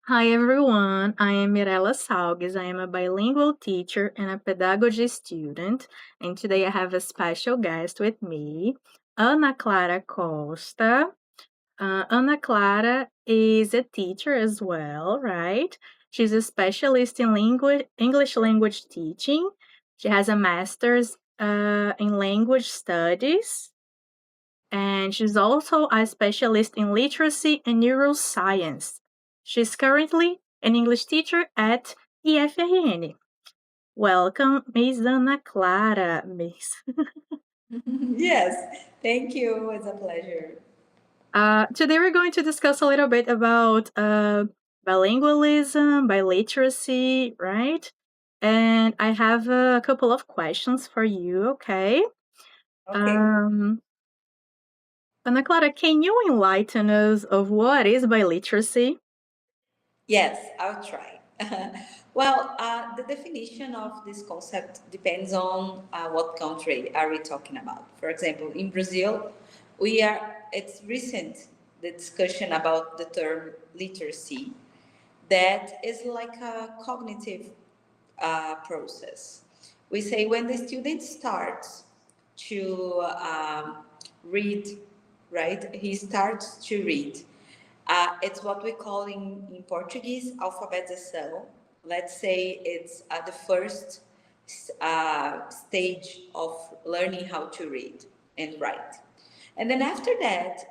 Hi everyone, I am Mirella Salgues. I am a bilingual teacher and a pedagogy student, and today I have a special guest with me, Ana Clara Costa. Ana Clara is a teacher as well, right? She's a specialist in English language teaching. She has a master's in language studies, and she's also a specialist in literacy and neuroscience. She's currently an English teacher at IFRN. Welcome, Miss Ana Clara, Miss. Yes, thank you. It's a pleasure. Today we're going to discuss a little bit about bilingualism, biliteracy, right? And I have a couple of questions for you, okay? Okay. Um, Ana Clara, can you enlighten us of what is biliteracy? Yes, I'll try. Well, the definition of this concept depends on what country are we talking about. For example, in Brazil, it's recent, the discussion about the term literacy, that is like a cognitive process. We say when the student starts to read, right? He starts to read. It's what we call in Portuguese alfabetização. Let's say it's the first stage of learning how to read and write. And then after that,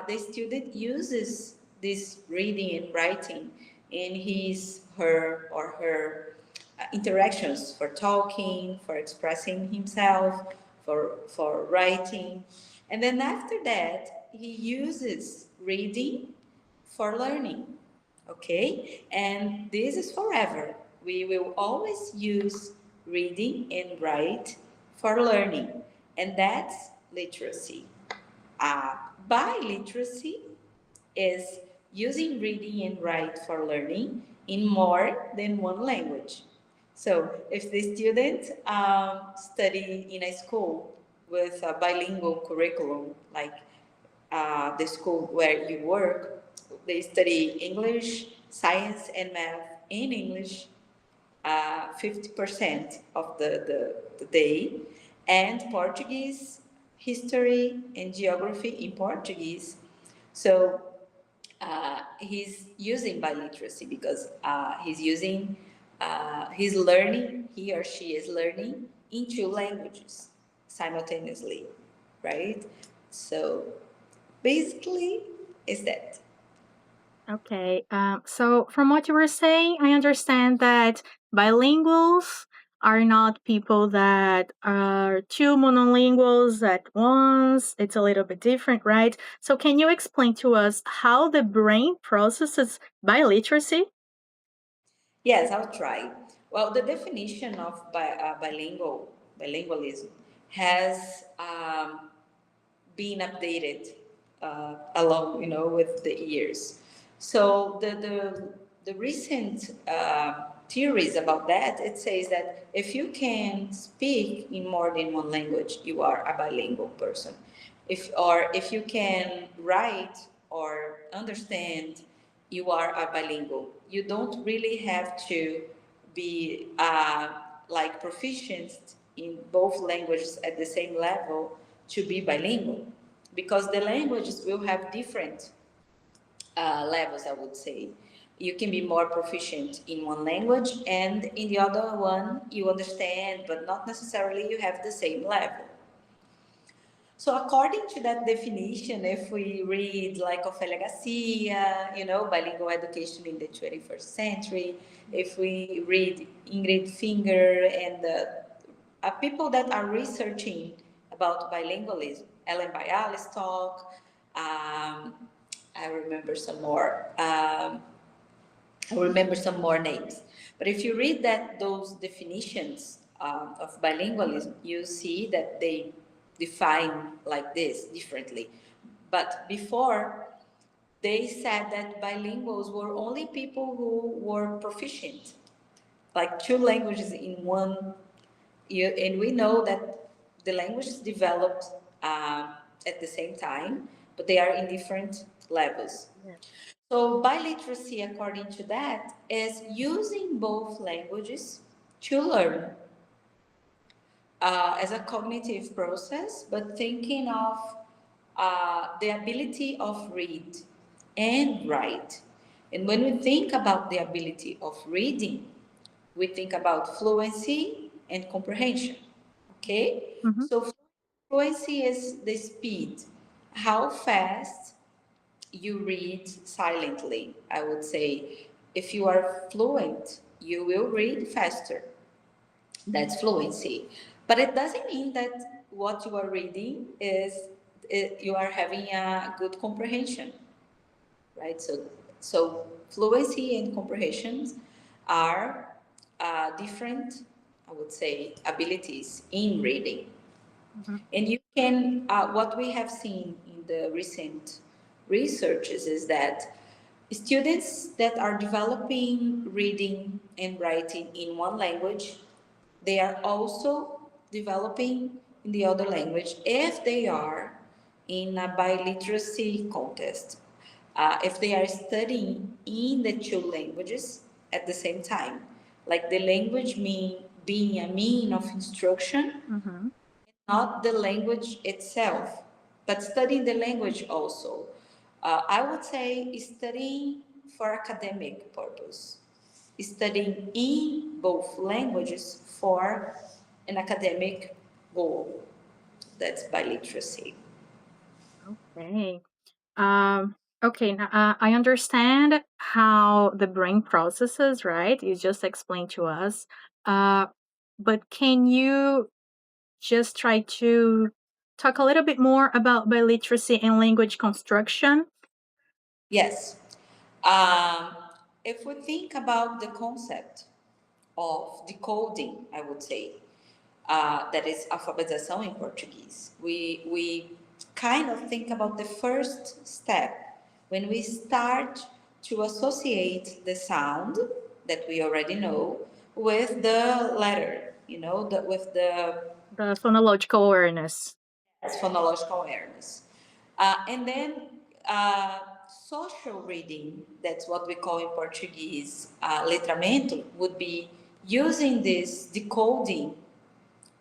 the student uses this reading and writing in her or her interactions for talking, for expressing himself, for writing. And then after that, he uses reading for learning. Okay? And this is forever. We will always use reading and write for learning. And that's literacy. Biliteracy is using reading and write for learning in more than one language. So, if the student study in a school with a bilingual curriculum, like the school where you work, they study English, science, and math in English 50% of the day, and Portuguese, history, and geography in Portuguese. So he's using biliteracy because he's learning, he or she is learning in two languages simultaneously, right? So basically, is that. Okay. So from what you were saying, I understand that bilinguals are not people that are two monolinguals at once. It's a little bit different, right? So can you explain to us how the brain processes biliteracy? Yes, I'll try. Well, the definition of bilingualism has been updated along, with the years. So the recent theories about that, it says that if you can speak in more than one language, you are a bilingual person. If you can write or understand, you are a bilingual. You don't really have to be like proficient in both languages at the same level to be bilingual, because the languages will have different levels, I would say. You can be more proficient in one language, and in the other one, you understand, but not necessarily you have the same level. So according to that definition, if we read like Ofelia Garcia, bilingual education in the 21st century, if we read Ingrid Finger and people that are researching about bilingualism, Ellen Bialystok, I remember some more. I remember some more names. But if you read those definitions of bilingualism, you see that they define like this differently. But before, they said that bilinguals were only people who were proficient, like two languages in one. And we know that the languages developed at the same time, but they are in different levels. Yeah. So biliteracy, according to that, is using both languages to learn as a cognitive process, but thinking of the ability of read and write. And when we think about the ability of reading, we think about fluency and comprehension. Okay? Mm-hmm. So fluency is the speed, how fast you read silently. I would say if you are fluent, you will read faster. That's fluency. But it doesn't mean that what you are reading is you are having a good comprehension, right? So fluency and comprehension are different, I would say, abilities in reading. Mm-hmm. And you can, what we have seen in the recent researches is that students that are developing reading and writing in one language, they are also developing in the other language if they are in a biliteracy contest. If they are studying in the two languages at the same time, like the language being a mean of instruction, Mm-hmm. not the language itself, but studying the language also. I would say studying for academic purpose, studying in both languages for an academic goal. That's biliteracy. Okay. Okay, now, I understand how the brain processes, right? You just explained to us. Uh, but can you just try to talk a little bit more about biliteracy and language construction? Yes. Um, if we think about the concept of decoding, I would say, that is alfabetização in Portuguese. We kind of think about the first step when we start to associate the sound that we already know with the letter, with the The phonological awareness. phonological awareness. And then social reading, that's what we call in Portuguese letramento, would be using this decoding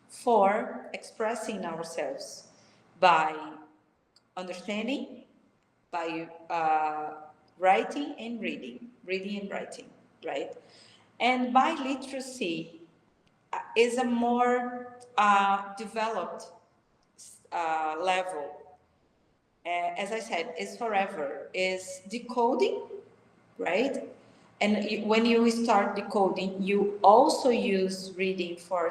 for expressing ourselves by understanding, by writing and reading and writing, right? And by literacy is a more developed level. As I said, is forever, is decoding, right? And when you start decoding, you also use reading for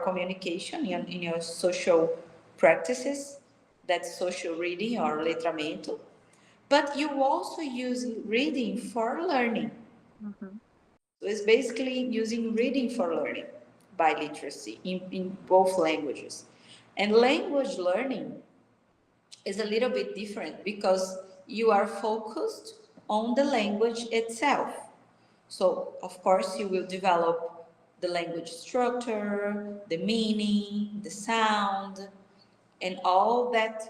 communication in your social practices. That's social reading or letramento. But you also use reading for learning. Mm-hmm. So it's basically using reading for learning by literacy in both languages. And language learning is a little bit different because you are focused on the language itself. So, of course, you will develop the language structure, the meaning, the sound, and all that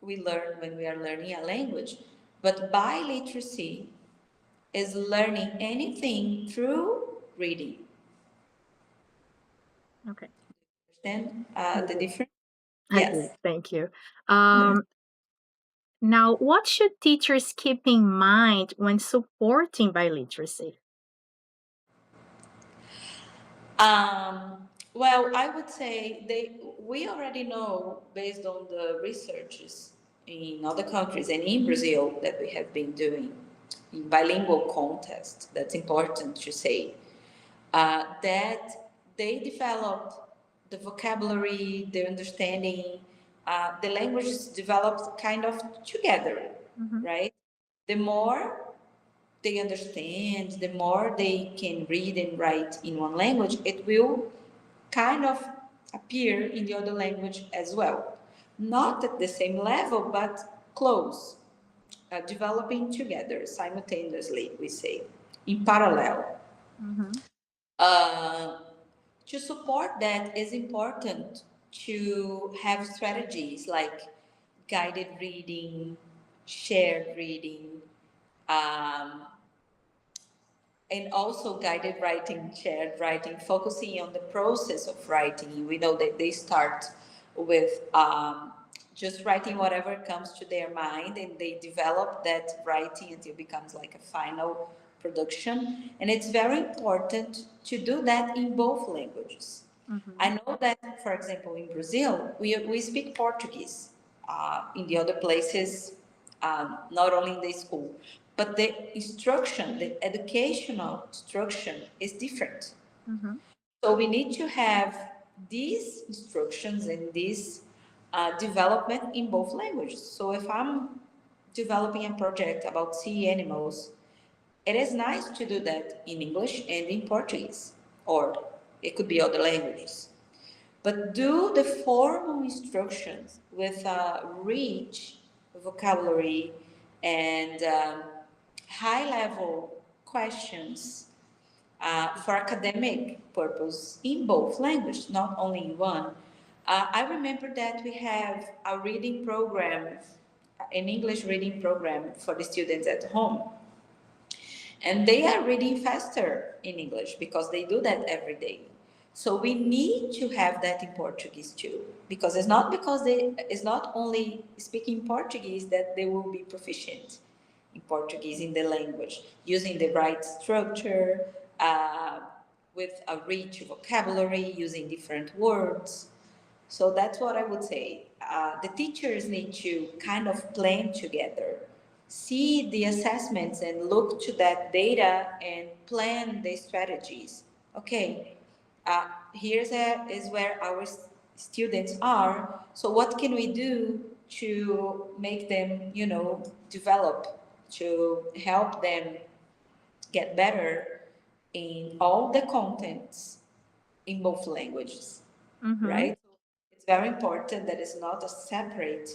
we learn when we are learning a language. But biliteracy is learning anything through reading. Okay. Understand I the do. difference? I do. Yes. Thank you. Now, what should teachers keep in mind when supporting biliteracy? Well, I would say we already know based on the researches in other countries and in Brazil that we have been doing in bilingual contests. That's important to say that they developed the vocabulary, the understanding, the languages developed kind of together, Mm-hmm. right? The more they understand, the more they can read and write in one language, it will kind of appear in the other language as well. Not at the same level, but close, developing together simultaneously, we say, in parallel. Mm-hmm. Uh, to support that is important to have strategies like guided reading, shared reading, Um, and also guided writing, shared writing, focusing on the process of writing. We know that they start with just writing whatever comes to their mind, and they develop that writing until it becomes like a final production. And it's very important to do that in both languages. I know that, for example, in Brazil, we speak Portuguese. In the other places, not only in the school, but the instruction, the educational instruction is different. Mm-hmm. So we need to have these instructions and this development in both languages. So if I'm developing a project about sea animals, it is nice to do that in English and in Portuguese, or it could be other languages. But do the formal instructions with a rich vocabulary and high level questions for academic purpose in both languages, not only in one. I remember that we have a reading program, an English reading program for the students at home. And they are reading faster in English because they do that every day. So we need to have that in Portuguese too, because it's not only speaking Portuguese that they will be proficient in Portuguese in the language, using the right structure, with a rich vocabulary, using different words. So that's what I would say. The teachers need to kind of plan together, see the assessments and look to that data and plan the strategies. Okay, is where our students are. So what can we do to make them, develop, to help them get better in all the contents in both languages, Mm-hmm. right? It's very important that it's not a separate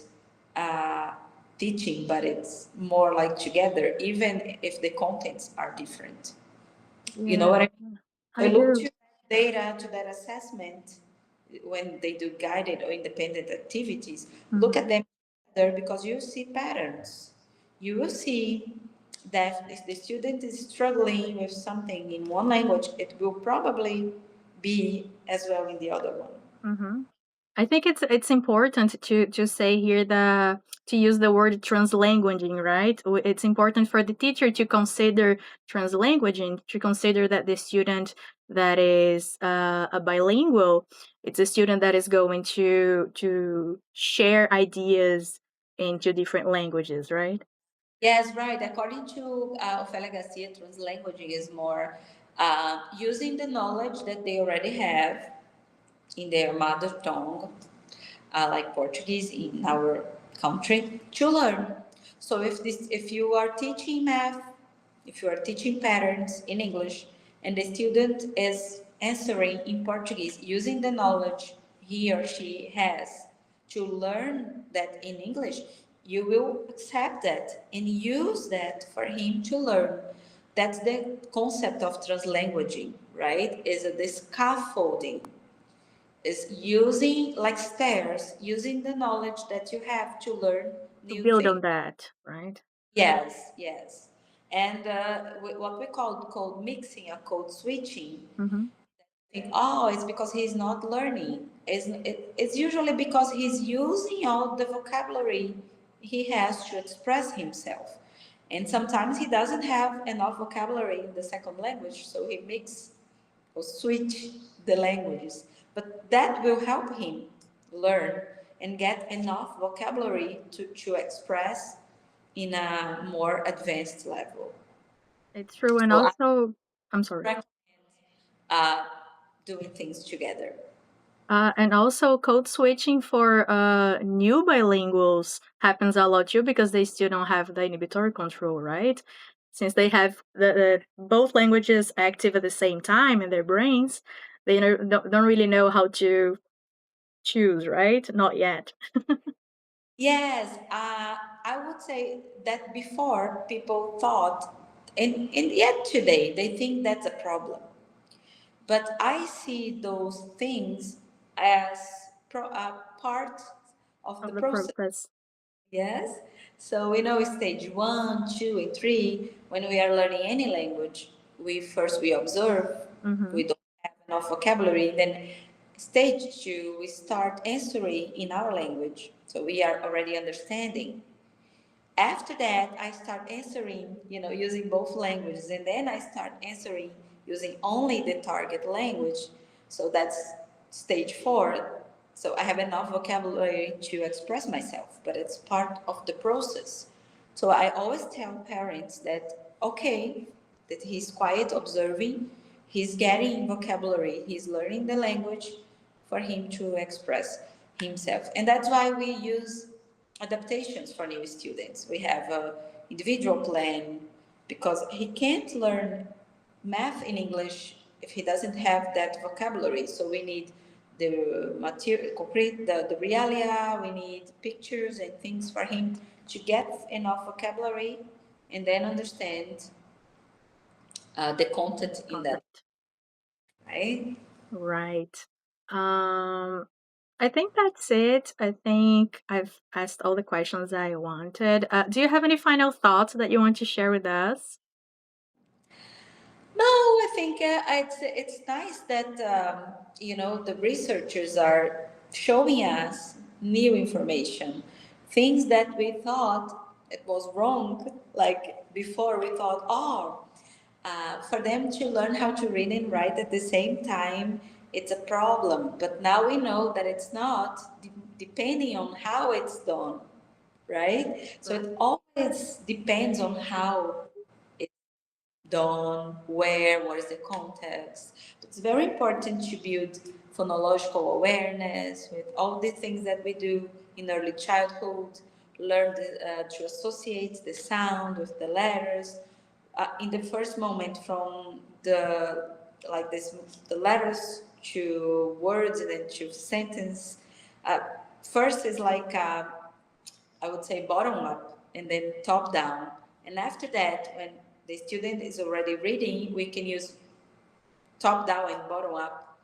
uh, teaching, but it's more like together, even if the contents are different. You know what Yeah, I I mean? We look do. to data, to that assessment when they do guided or independent activities. Look Mm-hmm. at them there because you see patterns. You will see that if the student is struggling with something in one language, it will probably be as well in the other one. Mm-hmm. I think it's important to say here to use the word translanguaging, right? It's important for the teacher to consider translanguaging, to consider that the student that is a bilingual, it's a student that is going to share ideas into different languages, right? Yes, right. According to Ophelia Garcia, translanguaging is more using the knowledge that they already have in their mother tongue, like Portuguese in our country, to learn. So if you are teaching math, if you are teaching patterns in English, and the student is answering in Portuguese using the knowledge he or she has to learn that in English, you will accept that and use that for him to learn. That's the concept of translanguaging, right? Is the scaffolding, is using like stairs, using the knowledge that you have to learn To new build things. on that, right? Yes, yes. And what we call code mixing or code switching, Mm-hmm. think, oh, it's because he's not learning. It's usually because he's using all the vocabulary he has to express himself. And sometimes he doesn't have enough vocabulary in the second language, so he mix or switch the languages. But that will help him learn and get enough vocabulary to express in a more advanced level. It's true, and So I also, I'm sorry. recommend uh, doing things together. And also, code switching for new bilinguals happens a lot too because they still don't have the inhibitory control, right? Since they have both languages active at the same time in their brains, they don't really know how to choose, right? Not yet. Yes, I would say that before people thought, and yet today they think that's a problem. But I see those things as part of the Of the process. process. Yes. So we know stage 1, 2, and 3. When we are learning any language, we observe. Mm-hmm. We don't have enough vocabulary. Then stage 2, we start answering in our language. So we are already understanding. After that, I start answering, using both languages, and then I start answering using only the target language. So that's stage 4. So I have enough vocabulary to express myself, but it's part of the process. So I always tell parents that, okay, that he's quiet, observing, he's getting vocabulary, he's learning the language for him to express himself. And that's why we use adaptations for new students. We have a individual plan because he can't learn math in English if he doesn't have that vocabulary. So we need the material, concrete, the realia, we need pictures and things for him to get enough vocabulary and then understand the content in that, Content. right? Right. I think that's it. I think I've asked all the questions I wanted. Do you have any final thoughts that you want to share with us? No, I think it's nice that the researchers are showing us new information, things that we thought it was wrong. Like before, we thought, oh, for them to learn how to read and write at the same time, it's a problem. But now we know that it's not, depending on how it's done, right? So Right. it always depends on how done, where, what is the context. It's very important to build phonological awareness with all the things that we do in early childhood, learn to associate the sound with the letters. In the first moment from the letters to words and then to sentence. Uh, First is I would say bottom up and then top down. And after that, when the student is already reading, we can use top down and bottom up,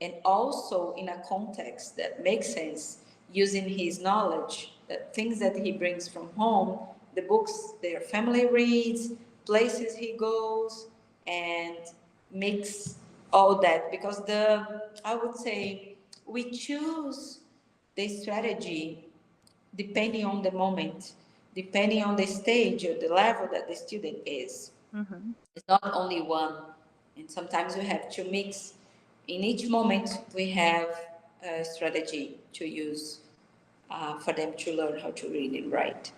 and also in a context that makes sense, using his knowledge, the things that he brings from home, the books their family reads, places he goes, and mix all that. Because I would say we choose the strategy depending on the moment, depending on the stage or the level that the student is. Mm-hmm. It's not only one. And sometimes we have to mix. In each moment, we have a strategy to use for them to learn how to read and write.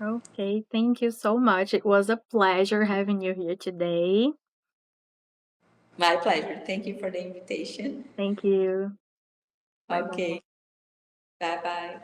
Okay, thank you so much. It was a pleasure having you here today. My pleasure. Thank you for the invitation. Thank you. Bye bye. Okay. Bye bye.